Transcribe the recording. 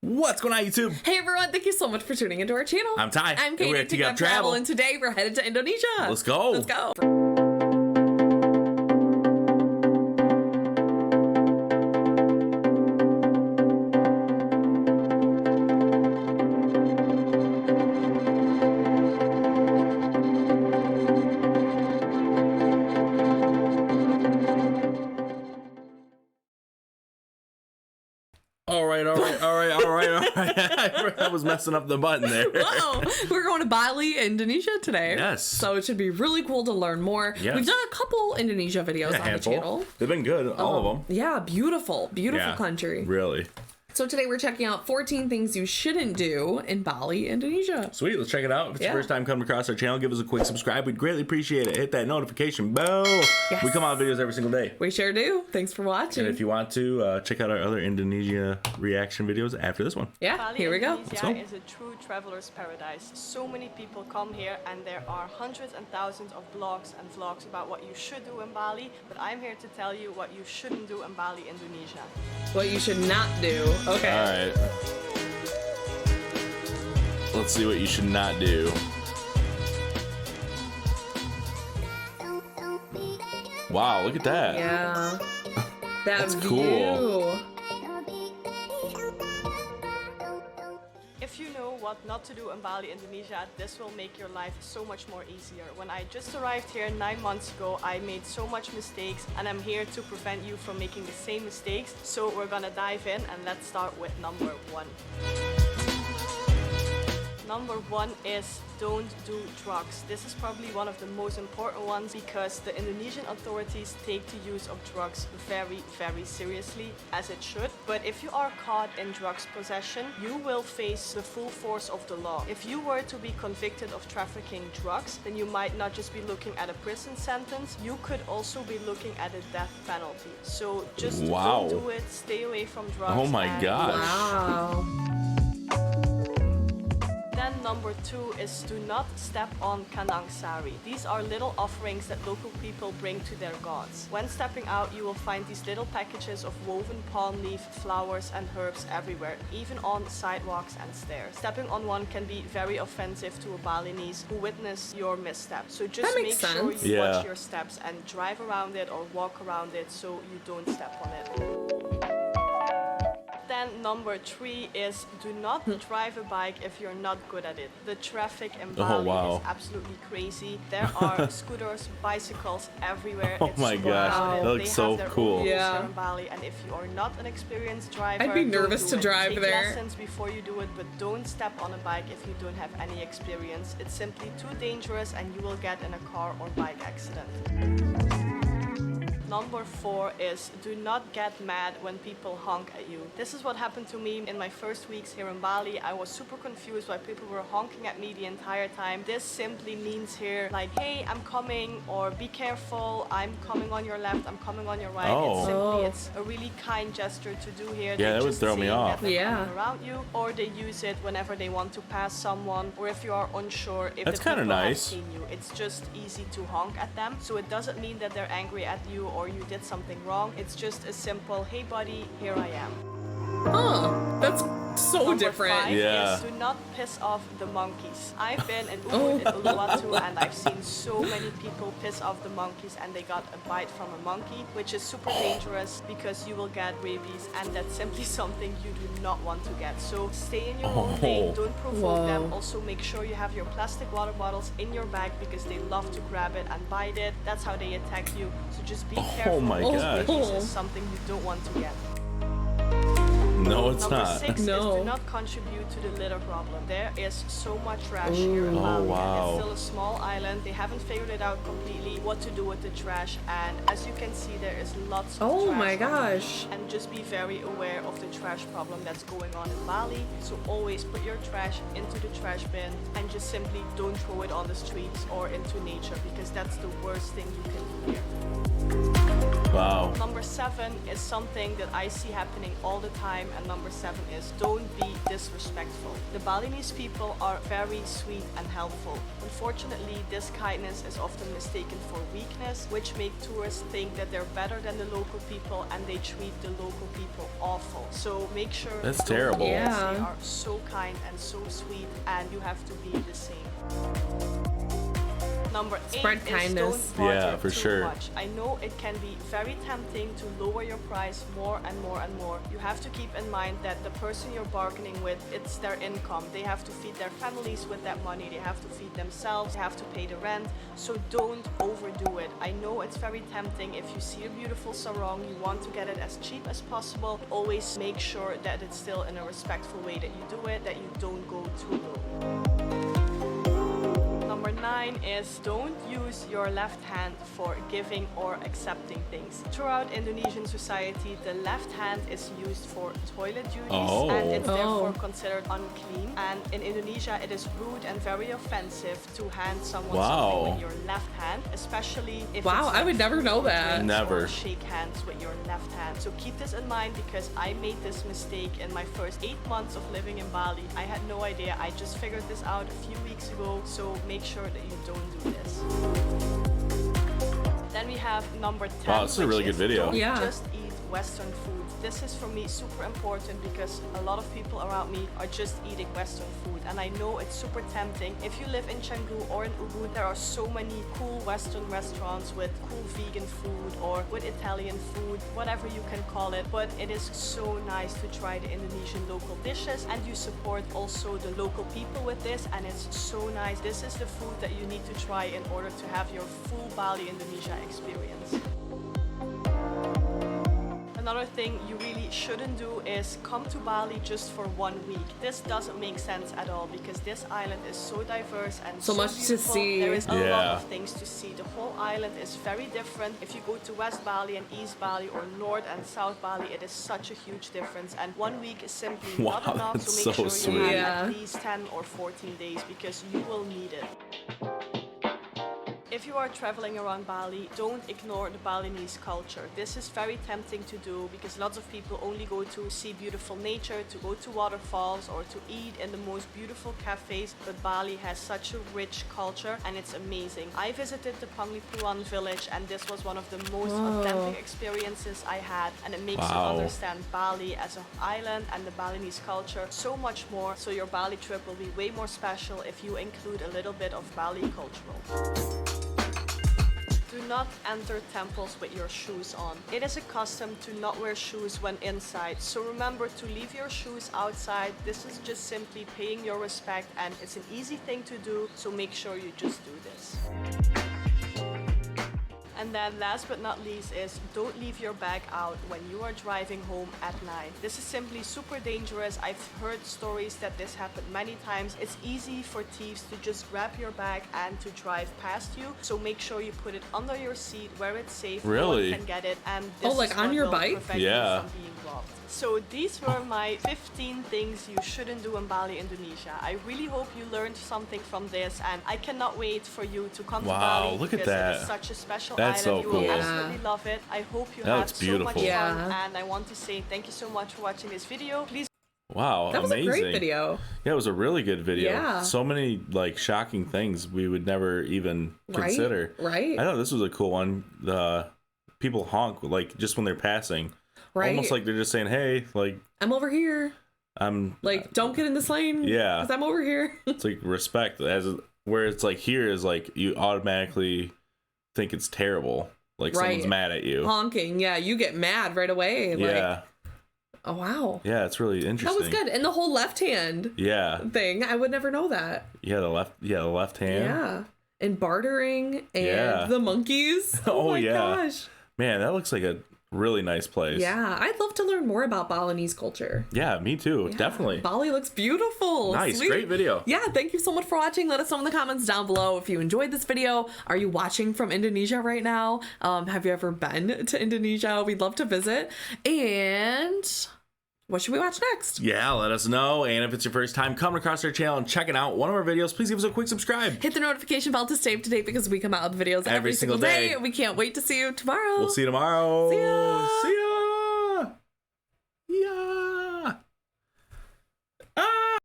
What's going on, YouTube? Hey everyone, thank you so much for tuning into our channel. I'm Ty. I'm Katie, we're at Etiquette Travel, and today we're headed to Indonesia. Let's go. Let's go. All right. I was messing up the button there. Whoa, we're going to Bali, Indonesia today. Yes. So it should be really cool to learn more. Yes. We've done a couple Indonesia videos on handful. the channel. They've been good, all of them. Yeah, beautiful country. Really. So today we're checking out 14 things you shouldn't do in Bali, Indonesia. Sweet, let's check it out. If it's your first time coming across our channel, give us a quick subscribe. We'd greatly appreciate it. Hit that notification bell. Yes. We come out with videos every single day. We sure do. Thanks for watching. And if you want to, check out our other Indonesia reaction videos after this one. Yeah, Bali, here we go. Indonesia is a true traveler's paradise. So many people come here and there are hundreds and thousands of blogs and vlogs about what you should do in Bali, but I'm here to tell you what you shouldn't do in Bali, Indonesia. What you should not do. Okay. All right. Let's see what you should not do. Wow, look at that. Yeah. That's cool. If you know what not to do in Bali, Indonesia, this will make your life so much more easier. When I just arrived here 9 months ago, I made so much mistakes and I'm here to prevent you from making the same mistakes. So we're gonna dive in and let's start with number 1. Number 1 is don't do drugs. This is probably one of the most important ones because the Indonesian authorities take the use of drugs very, very seriously, as it should. But if you are caught in drugs possession, you will face the full force of the law. If you were to be convicted of trafficking drugs, then you might not just be looking at a prison sentence, you could also be looking at a death penalty. So just don't do it, stay away from drugs. Oh my gosh. Wow. Then number 2 is do not step on kanang sari. These are little offerings that local people bring to their gods. When stepping out, you will find these little packages of woven palm leaf, flowers and herbs everywhere, even on sidewalks and stairs. Stepping on one can be very offensive to a Balinese who witness your misstep. So just make sure you watch your steps and drive around it or walk around it so you don't step on it. Then number 3 is do not drive a bike if you're not good at it. The traffic in Bali is absolutely crazy. There are scooters, bicycles everywhere. Oh my gosh, that looks so cool. Here in Bali, and if you are not an experienced driver, I'd be nervous to drive Take there. lessons before you do it, but don't step on a bike if you don't have any experience. It's simply too dangerous and you will get in a car or bike accident. Number 4 is do not get mad when people honk at you. This is what happened to me in my first weeks here in Bali. I was super confused why people were honking at me the entire time. This simply means here like, hey, I'm coming, or be careful, I'm coming on your left, I'm coming on your right. It's a really kind gesture to do here. Yeah, that would throw me off. Coming around you, or they use it whenever they want to pass someone, or if you are unsure if that's the kind of people have nice. seen you. It's just easy to honk at them. So it doesn't mean that they're angry at you or you did something wrong. It's just a simple, hey buddy, here I am. Huh, that's so Number different. 5 is do not piss off the monkeys. I've been in Ubud in Uluwatu and I've seen so many people piss off the monkeys and they got a bite from a monkey, which is super dangerous because you will get rabies and that's simply something you do not want to get. So stay in your own lane, don't provoke them. Also make sure you have your plastic water bottles in your bag because they love to grab it and bite it. That's how they attack you. So just be careful. Oh my gosh. Rabies is something you don't want to get. No, it's Number not. 6 is do not contribute to the litter problem. There is so much trash here in Bali. Wow. It's still a small island. They haven't figured it out completely what to do with the trash. And as you can see, there is lots of trash. Oh my gosh. And just be very aware of the trash problem that's going on in Bali. So always put your trash into the trash bin and just simply don't throw it on the streets or into nature because that's the worst thing you can do here. Wow. Number 7 is something that I see happening all the time, and number 7 is don't be disrespectful. The Balinese people are very sweet and helpful. Unfortunately, this kindness is often mistaken for weakness, which make tourists think that they're better than the local people, and they treat the local people awful. So make sure That's terrible. Yeah. they are so kind and so sweet, and you have to be the same. Number 8 Spread is kindness. don't barter Yeah, for too sure. much. I know it can be very tempting to lower your price more and more and more. You have to keep in mind that the person you're bargaining with, it's their income. They have to feed their families with that money. They have to feed themselves. They have to pay the rent. So don't overdo it. I know it's very tempting. If you see a beautiful sarong, you want to get it as cheap as possible. Always make sure that it's still in a respectful way that you do it, that you don't go too low. Number 9 is don't use your left hand for giving or accepting things. Throughout Indonesian society, the left hand is used for toilet duties and it's therefore considered unclean. And in Indonesia, it is rude and very offensive to hand someone something with your left hand, especially if it's I would never know that. Never. or shake hands with your left hand. So keep this in mind because I made this mistake in my first 8 months of living in Bali. I had no idea. I just figured this out a few weeks ago. So make sure that you don't do this. Then we have number 10. Wow, this is a really which good video. Don't Yeah. just eat Western food. This is for me super important because a lot of people around me are just eating Western food, and I know it's super tempting. If you live in Canggu or in Ubud, there are so many cool Western restaurants with cool vegan food or with Italian food, whatever you can call it, but it is so nice to try the Indonesian local dishes, and you support also the local people with this, and it's so nice. This is the food that you need to try in order to have your full Bali Indonesia experience. Another thing you really shouldn't do is come to Bali just for 1 week. This doesn't make sense at all because this island is so diverse and So much to beautiful. see. There is a lot Yeah. of things to see. The whole island is very different. If you go to West Bali and East Bali or North and South Bali, it is such a huge difference. And 1 week is simply not Wow, enough. that's So make so sure sweet. you have Yeah. at least 10 or 14 days because you will need it. If you are traveling around Bali, don't ignore the Balinese culture. This is very tempting to do because lots of people only go to see beautiful nature, to go to waterfalls or to eat in the most beautiful cafes, but Bali has such a rich culture and it's amazing. I visited the Panglipuran village and this was one of the most authentic experiences I had, and it makes you understand Bali as an island and the Balinese culture so much more, so your Bali trip will be way more special if you include a little bit of Bali cultural. Do not enter temples with your shoes on. It is a custom to not wear shoes when inside, so remember to leave your shoes outside. This is just simply paying your respect and it's an easy thing to do, so make sure you just do this. And then last but not least is don't leave your bag out when you are driving home at night. This is simply super dangerous. I've heard stories that this happened many times. It's easy for thieves to just grab your bag and to drive past you. So make sure you put it under your seat where it's safe. No Really? one can get it. And this like is on what your will bike? prevent Yeah. you from being robbed. So these were my 15 things you shouldn't do in Bali, Indonesia. I really hope you learned something from this, and I cannot wait for you to come to Bali look at because that. it is such a special That's island. so You will cool. absolutely love it. I hope you That had looks so much beautiful. Yeah. fun, and I want to say thank you so much for watching this video. Please Wow, That was amazing. a great video. Yeah, it was a really good video. Yeah. So many like shocking things we would never even consider. Right. I thought this was a cool one. The people honk like just when they're passing. Right. Almost like they're just saying, "Hey, like I'm over here. I'm Like, don't get in this lane. Yeah. Because I'm over here. it's like respect as where it's like here is like you automatically think it's terrible. Like someone's Right. mad at you. Honking. Yeah, you get mad right away. Like, Yeah. oh, wow. Yeah, it's really interesting. That was good. And the whole left hand Yeah. thing, I would never know that. Yeah, the left hand. Yeah. And bartering and Yeah. the monkeys. Oh, Oh, my yeah. gosh. Man, that looks like a really nice place. Yeah. I'd love to learn more about Balinese culture. Yeah, me too. Yeah. Definitely. Bali looks beautiful. Nice. Sweet. Great video. Yeah, thank you so much for watching. Let us know in the comments down below if you enjoyed this video. Are you watching from Indonesia right now? Have you ever been to Indonesia? We'd love to visit. And what should we watch next? Yeah, let us know. And if it's your first time coming across our channel and checking out one of our videos, please give us a quick subscribe. Hit the notification bell to stay up to date because we come out with videos every single day. We can't wait to see you tomorrow. We'll see you tomorrow. See ya. See ya.